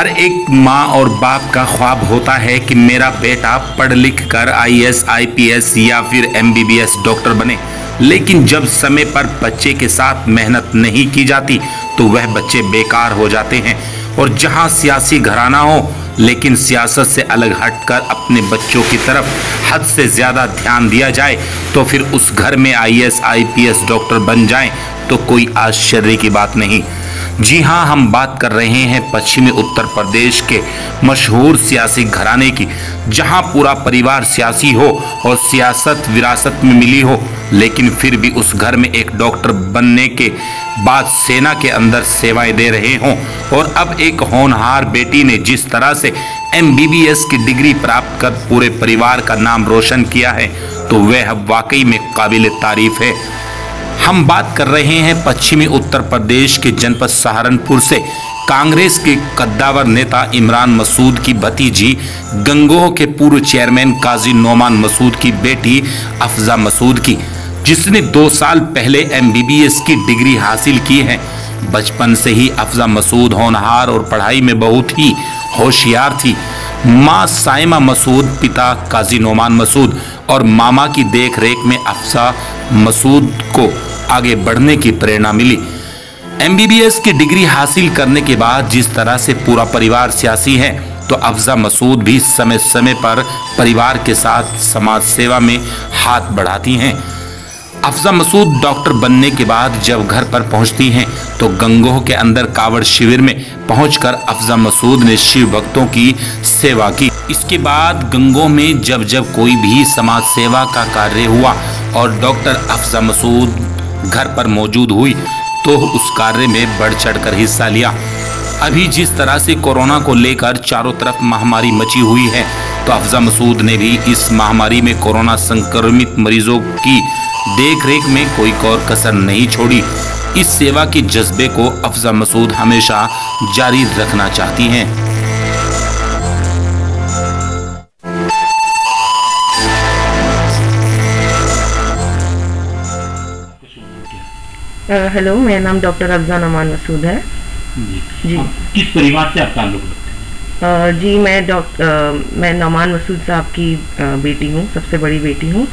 हर एक माँ और बाप का ख्वाब होता है कि मेरा बेटा पढ़ लिख कर आईएएस, आईपीएस या फिर एमबीबीएस डॉक्टर बने। लेकिन जब समय पर बच्चे के साथ मेहनत नहीं की जाती तो वह बच्चे बेकार हो जाते हैं। और जहां सियासी घराना हो लेकिन सियासत से अलग हटकर अपने बच्चों की तरफ हद से ज़्यादा ध्यान दिया जाए तो फिर उस घर में आईएएस, आईपीएस डॉक्टर बन जाएं तो कोई आश्चर्य की बात नहीं। जी हाँ, हम बात कर रहे हैं पश्चिमी उत्तर प्रदेश के मशहूर सियासी घराने की, जहां पूरा परिवार सियासी हो और सियासत विरासत में मिली हो, लेकिन फिर भी उस घर में एक डॉक्टर बनने के बाद सेना के अंदर सेवाएं दे रहे हों। और अब एक होनहार बेटी ने जिस तरह से एमबीबीएस की डिग्री प्राप्त कर पूरे परिवार का नाम रोशन किया है तो वह वाकई में काबिल तारीफ है। हम बात कर रहे हैं पश्चिमी उत्तर प्रदेश के जनपद सहारनपुर से कांग्रेस के कद्दावर नेता इमरान मसूद की भतीजी, गंगोह के पूर्व चेयरमैन काजी नोमान मसूद की बेटी अफजा मसूद की, जिसने 2 साल पहले एमबीबीएस की डिग्री हासिल की है। बचपन से ही अफजा मसूद होनहार और पढ़ाई में बहुत ही होशियार थी। माँ साइमा मसूद, पिता काजी नोमान मसूद और मामा की देखरेख में अफजा मसूद को आगे बढ़ने की प्रेरणा मिली। एमबीबीएस की डिग्री हासिल करने के बाद जिस तरह से पूरा परिवार सियासी है तो अफजा मसूद भी समय समय पर परिवार के साथ समाज सेवा में हाथ बढ़ाती हैं। अफजा मसूद डॉक्टर बनने के बाद जब घर पर पहुंचती हैं तो गंगोह के अंदर कावड़ शिविर में पहुंचकर अफजा मसूद ने शिव भक्तों की सेवा की। इसके बाद गंगोह में जब जब कोई भी समाज सेवा का कार्य हुआ और डॉक्टर अफजा मसूद घर पर मौजूद हुई तो उस कार्य में बढ़ चढ़कर हिस्सा लिया। अभी जिस तरह से कोरोना को लेकर चारों तरफ महामारी मची हुई है तो अफजा मसूद ने भी इस महामारी में कोरोना संक्रमित मरीजों की देखरेख में कोई और कसर नहीं छोड़ी। इस सेवा के जज्बे को अफजा मसूद हमेशा जारी रखना चाहती हैं। हेलो, मेरा नाम डॉक्टर अफजा नोमान मसूद है। जी। किस परिवार से आप ताल्लुक़ रखते हैं? जी, मैं नोमान मसूद साहब की बेटी हूँ, सबसे बड़ी बेटी हूँ।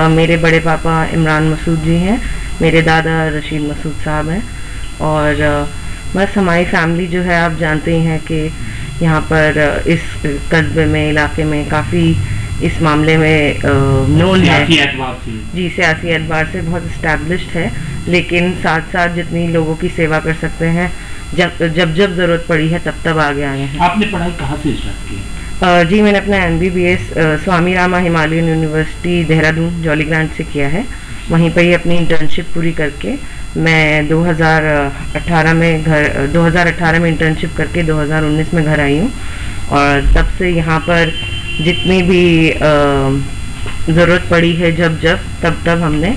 मेरे बड़े पापा इमरान मसूद जी हैं, मेरे दादा रशीद मसूद साहब हैं। और बस हमारी फैमिली जो है, आप जानते ही हैं कि यहाँ पर इस कस्बे में, इलाके में काफ़ी इस मामले में नोन है। जी, सियासी एतबार से बहुत इस्टेब्लिश्ड है, लेकिन साथ साथ जितनी लोगों की सेवा कर सकते हैं, जब ज़रूरत पड़ी है तब आगे आए हैं। आपने पढ़ाई कहाँ से स्टार्ट की? जी, मैंने अपना एमबीबीएस स्वामी रामा हिमालयन यूनिवर्सिटी देहरादून जॉली ग्रांट से किया है। वहीं पर ही अपनी इंटर्नशिप पूरी करके मैं 2018 में इंटर्नशिप करके 2019 में घर आई हूँ। और तब से यहाँ पर जितनी भी ज़रूरत पड़ी है, तब हमने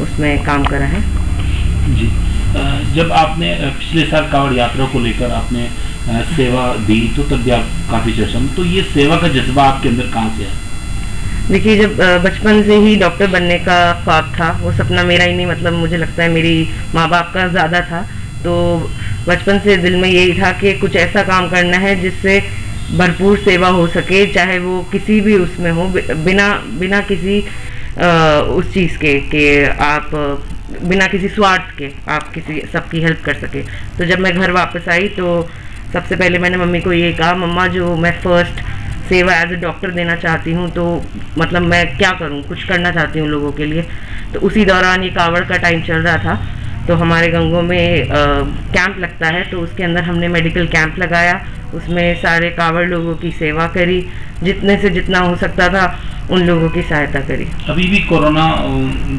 उसमें काम करा है। जी, जब आपने पिछले साल कावड़ यात्रा को लेकर आपने सेवा दी तो तब भी आप काफ़ी चर्चा में, तो ये सेवा का जज्बा आपके अंदर कहाँ से है? देखिए, जब बचपन से ही डॉक्टर बनने का ख्वाब था, वो सपना मेरा ही नहीं, मतलब मुझे लगता है मेरी माँ बाप का ज़्यादा था। तो बचपन से दिल में यही था कि कुछ ऐसा काम करना है जिससे भरपूर सेवा हो सके, चाहे वो किसी भी उसमें हो, बिना किसी उस चीज़ के कि आप बिना किसी स्वार्थ के आप सबकी हेल्प कर सके। तो जब मैं घर वापस आई तो सबसे पहले मैंने मम्मी को ये कहा, मम्मा, जो मैं फर्स्ट सेवा एज ए डॉक्टर देना चाहती हूँ, तो मतलब मैं क्या करूँ, कुछ करना चाहती हूँ लोगों के लिए। तो उसी दौरान ये कावड़ का टाइम चल रहा था, तो हमारे गंगों में कैंप लगता है, तो उसके अंदर हमने मेडिकल कैंप लगाया। उसमें सारे कावड़ लोगों की सेवा करी, जितने से जितना हो सकता था उन लोगों की सहायता करी। अभी भी कोरोना,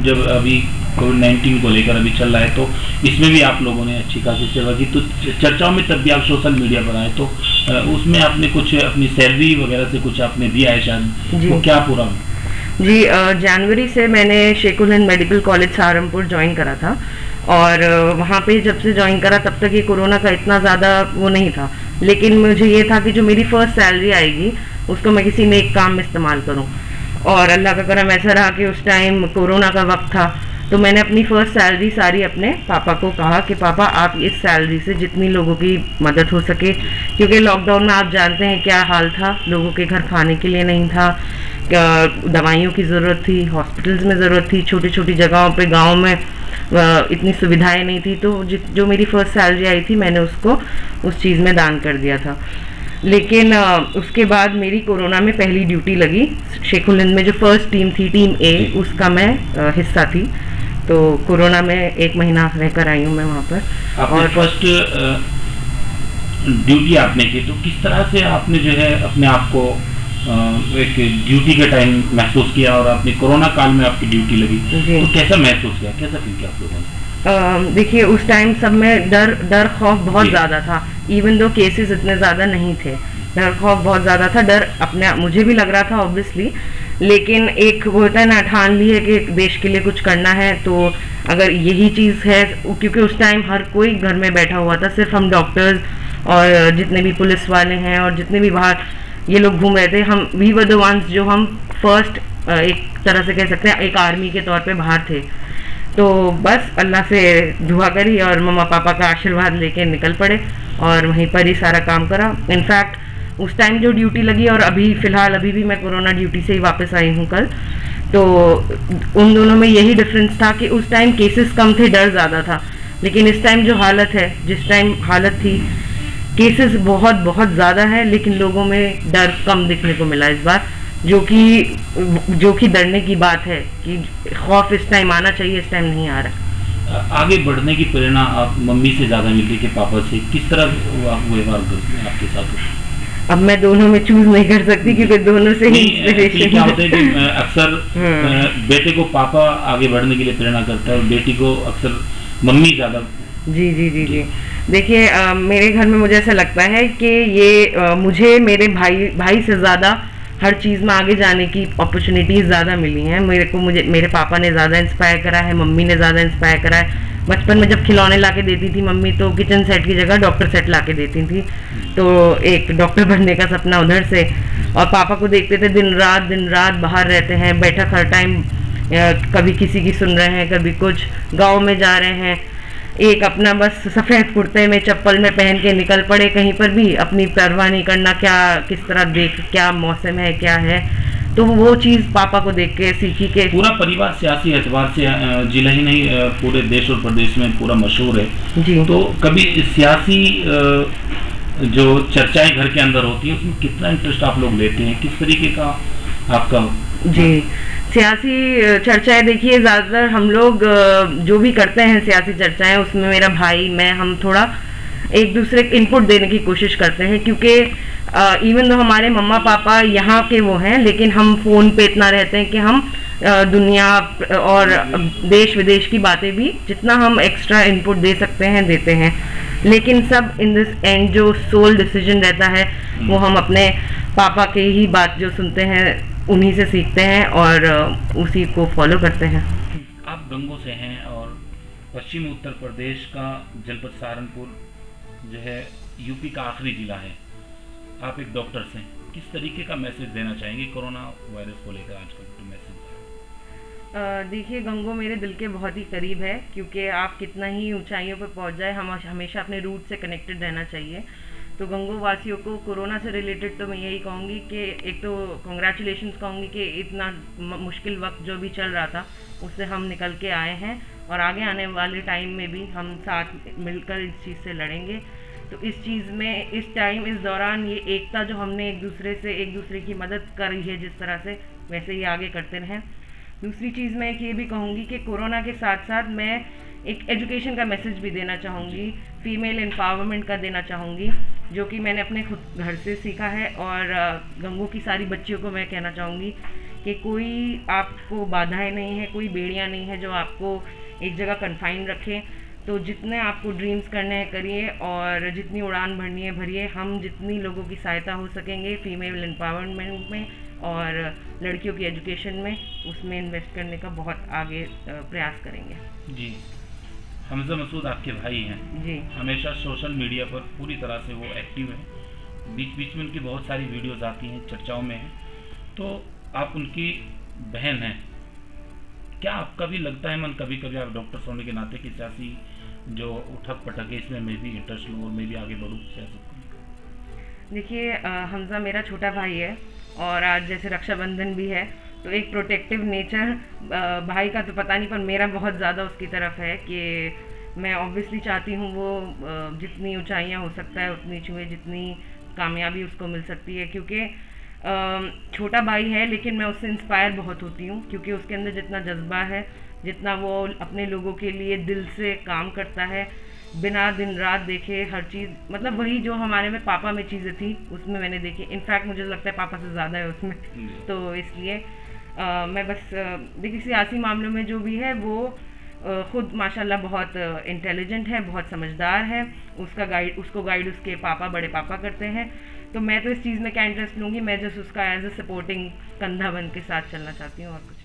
जब अभी कोविड-19 को लेकर अभी चल रहा है, तो इसमें भी आप लोगों ने अच्छी खासी सेवा की। तो चर्चाओं में तब भी आप सोशल मीडिया पर आए, तो उसमें आपने कुछ अपनी सैलरी वगैरह से कुछ आपने दिया है शायद, वो क्या पूरा? जी, जनवरी से मैंने Sheikhul Hind medical college Saharanpur join करा था। और वहाँ पे जब से ज्वाइन करा तब तक ये कोरोना का इतना ज़्यादा वो नहीं था, लेकिन मुझे ये था कि जो मेरी फर्स्ट सैलरी आएगी उसको मैं किसी नेक काम में इस्तेमाल करूँ। और अल्लाह का करम ऐसा रहा कि उस टाइम कोरोना का वक्त था, तो मैंने अपनी फर्स्ट सैलरी सारी अपने पापा को कहा कि पापा आप इस सैलरी से जितनी लोगों की मदद हो सके, क्योंकि लॉकडाउन में आप जानते हैं क्या हाल था, लोगों के घर खाने के लिए नहीं था, दवाइयों की ज़रूरत थी, हॉस्पिटल्स में ज़रूरत थी, छोटी छोटी जगहों पे गांव में इतनी सुविधाएं नहीं थी। तो जो मेरी फर्स्ट सैलरी आई थी मैंने उसको उस चीज़ में दान कर दिया था। लेकिन उसके बाद मेरी कोरोना में पहली ड्यूटी लगी शेखुल हिंद में, जो फर्स्ट टीम थी, टीम ए, उसका मैं हिस्सा थी। तो कोरोना में 1 महीना रहकर आई हूँ मैं वहाँ पर। और फर्स्ट ड्यूटी आपने की, तो किस तरह से आपने जो है अपने आप को एक ड्यूटी के टाइम महसूस किया, और आपने कोरोना काल में आपकी ड्यूटी लगी तो कैसा महसूस किया, कैसा फील किया आप लोगों ने? देखिए उस टाइम सब में डर खौफ बहुत ज़्यादा था, इवन दो केसेस इतने ज़्यादा नहीं थे, डर खौफ बहुत ज़्यादा था। डर अपने मुझे भी लग रहा था ऑब्वियसली, लेकिन एक वो होता है ना, ठान ली है कि देश के लिए कुछ करना है, तो अगर यही चीज़ है, क्योंकि उस टाइम हर कोई घर में बैठा हुआ था, सिर्फ हम डॉक्टर्स और जितने भी पुलिस वाले हैं और जितने भी बाहर ये लोग घूम रहे थे, हम वी वर द वंस जो हम फर्स्ट एक तरह से कह सकते हैं एक आर्मी के तौर पे बाहर थे। तो बस अल्लाह से दुआ करी और मम्मा पापा का आशीर्वाद लेके निकल पड़े और वहीं पर ही सारा काम करा। इनफैक्ट उस टाइम जो ड्यूटी लगी और अभी फ़िलहाल अभी भी मैं कोरोना ड्यूटी से ही वापस आई हूँ कल, तो उन दोनों में यही डिफरेंस था कि उस टाइम केसेस कम थे, डर ज़्यादा था, लेकिन इस टाइम जो हालत है, जिस टाइम हालत थी, केसेस बहुत ज़्यादा है, लेकिन लोगों में डर कम दिखने को मिला इस बार, जो कि डरने की बात है कि खौफ इस टाइम आना चाहिए, इस टाइम नहीं आ रहा। आगे बढ़ने की प्रेरणा आप मम्मी से ज़्यादा मिलती है कि पापा से? किस तरह आप व्यवहार करते हैं आपके साथ? अब मैं दोनों में चूज नहीं कर सकती क्योंकि दोनों से ही इंस्पिरेशन। क्या होता है कि अक्सर बेटे को पापा आगे बढ़ने के लिए प्रेरणा करता है और बेटी को अक्सर मम्मी ज़्यादा। जी। देखिए मेरे घर में मुझे ऐसा लगता है कि ये मुझे मेरे भाई से ज़्यादा हर चीज़ में आगे जाने की अपॉर्चुनिटीज़ ज़्यादा मिली हैं। मुझे मेरे पापा ने ज़्यादा इंस्पायर करा है, मम्मी ने ज़्यादा इंस्पायर करा है। बचपन में जब खिलौने ला के देती थी मम्मी, तो किचन सेट की जगह डॉक्टर सेट ला के देती थी, तो एक डॉक्टर बनने का सपना उधर से। और पापा को देखते थे दिन रात बाहर रहते हैं, बैठक हर टाइम, कभी किसी की सुन रहे हैं, कभी कुछ, गाँव में जा रहे हैं, एक अपना बस सफ़ेद कुर्ते में चप्पल में पहन के निकल पड़े कहीं पर भी, अपनी परवाह नहीं करना क्या किस तरह क्या मौसम है क्या है। तो वो चीज़ पापा को देख के सीखी के पूरा परिवार सियासी एतबार से जिला ही नहीं पूरे देश और प्रदेश में पूरा मशहूर है जी। तो कभी सियासी जो चर्चाएं घर के अंदर होती है उसमें कितना इंटरेस्ट आप लोग लेते हैं, किस तरीके का आपका? जी सियासी चर्चाएं देखिए ज़्यादातर हम लोग जो भी करते हैं सियासी चर्चाएं, उसमें मेरा भाई मैं हम थोड़ा एक दूसरे को इनपुट देने की कोशिश करते हैं, क्योंकि इवन तो हमारे मम्मा पापा यहाँ के वो हैं, लेकिन हम फ़ोन पे इतना रहते हैं कि हम दुनिया और देश विदेश की बातें भी जितना हम एक्स्ट्रा इनपुट दे सकते हैं देते हैं, लेकिन सब इन दिस एंड जो सोल डिसीजन रहता है वो हम अपने पापा के ही बात जो सुनते हैं उन्हीं से सीखते हैं और उसी को फॉलो करते हैं। आप गंगो से हैं और पश्चिमी उत्तर प्रदेश का जनपद सहारनपुर जो है यूपी का आखिरी जिला है, आप एक डॉक्टर से किस तरीके का मैसेज देना चाहेंगे कोरोना वायरस को लेकर आजकल तो मैसेज? देखिए गंगो मेरे दिल के बहुत ही करीब है, क्योंकि आप कितना ही ऊंचाइयों पर पहुंच जाए हम हमेशा अपने रूट से कनेक्टेड रहना चाहिए। तो गंगो वासियों को कोरोना से रिलेटेड तो मैं यही कहूँगी कि एक तो कॉन्ग्रेचुलेशंस कहूँगी कि इतना मुश्किल वक्त जो भी चल रहा था उससे हम निकल के आए हैं और आगे आने वाले टाइम में भी हम साथ मिलकर इस चीज़ से लड़ेंगे। तो इस चीज़ में इस टाइम इस दौरान ये एकता जो हमने एक दूसरे की मदद करी है जिस तरह से, वैसे ही आगे करते रहें। दूसरी चीज़ मैं ये भी कहूँगी कि कोरोना के साथ साथ मैं एक एजुकेशन का मैसेज भी देना चाहूँगी, फीमेल एम्पावरमेंट का देना चाहूँगी, जो कि मैंने अपने खुद घर से सीखा है। और गंगो की सारी बच्चियों को मैं कहना चाहूँगी कि कोई आपको बाधाएं नहीं है, कोई बेड़ियाँ नहीं है जो आपको एक जगह कन्फाइन रखें। तो जितने आपको ड्रीम्स करने हैं करिए और जितनी उड़ान भरनी है भरिए। हम जितनी लोगों की सहायता हो सकेंगे फीमेल एम्पावरमेंट में और लड़कियों की एजुकेशन में, उसमें इन्वेस्ट करने का बहुत आगे प्रयास करेंगे। जी, हमजा मसूद आपके भाई हैं जी, हमेशा सोशल मीडिया पर पूरी तरह से वो एक्टिव है, बीच बीच में उनकी बहुत सारी वीडियोस आती हैं, चर्चाओं में हैं। तो आप उनकी बहन हैं, क्या आपका भी लगता है मन कभी कभी आप डॉक्टर होने के नाते कि सियासी जो उठक पटक है इसमें मैं भी इंटरेस्ट लूँ और मैं भी आगे बढ़ूँ सियासत में? देखिए, हमज़ा मेरा छोटा भाई है और आज जैसे रक्षाबंधन भी है, तो एक प्रोटेक्टिव नेचर भाई का तो पता नहीं, पर मेरा बहुत ज़्यादा उसकी तरफ है कि मैं ऑब्वियसली चाहती हूँ वो जितनी ऊंचाइयाँ हो सकता है उतनी छुए, जितनी कामयाबी उसको मिल सकती है, क्योंकि छोटा भाई है लेकिन मैं उससे इंस्पायर बहुत होती हूँ, क्योंकि उसके अंदर जितना जज्बा है, जितना वो अपने लोगों के लिए दिल से काम करता है, बिना दिन रात देखे हर चीज़, मतलब वही जो हमारे में पापा में चीज़ें थी उसमें मैंने देखी, इनफैक्ट मुझे लगता है पापा से ज़्यादा है उसमें। तो इसलिए मैं बस देखिए सियासी मामलों में जो भी है वो खुद माशाल्लाह बहुत इंटेलिजेंट है, बहुत समझदार है, उसको गाइड उसके पापा, बड़े पापा करते हैं। तो मैं तो इस चीज़ में क्या इंटरेस्ट लूँगी, मैं जस्ट उसका एज अ सपोर्टिंग कंधा बन के साथ चलना चाहती हूँ और कुछ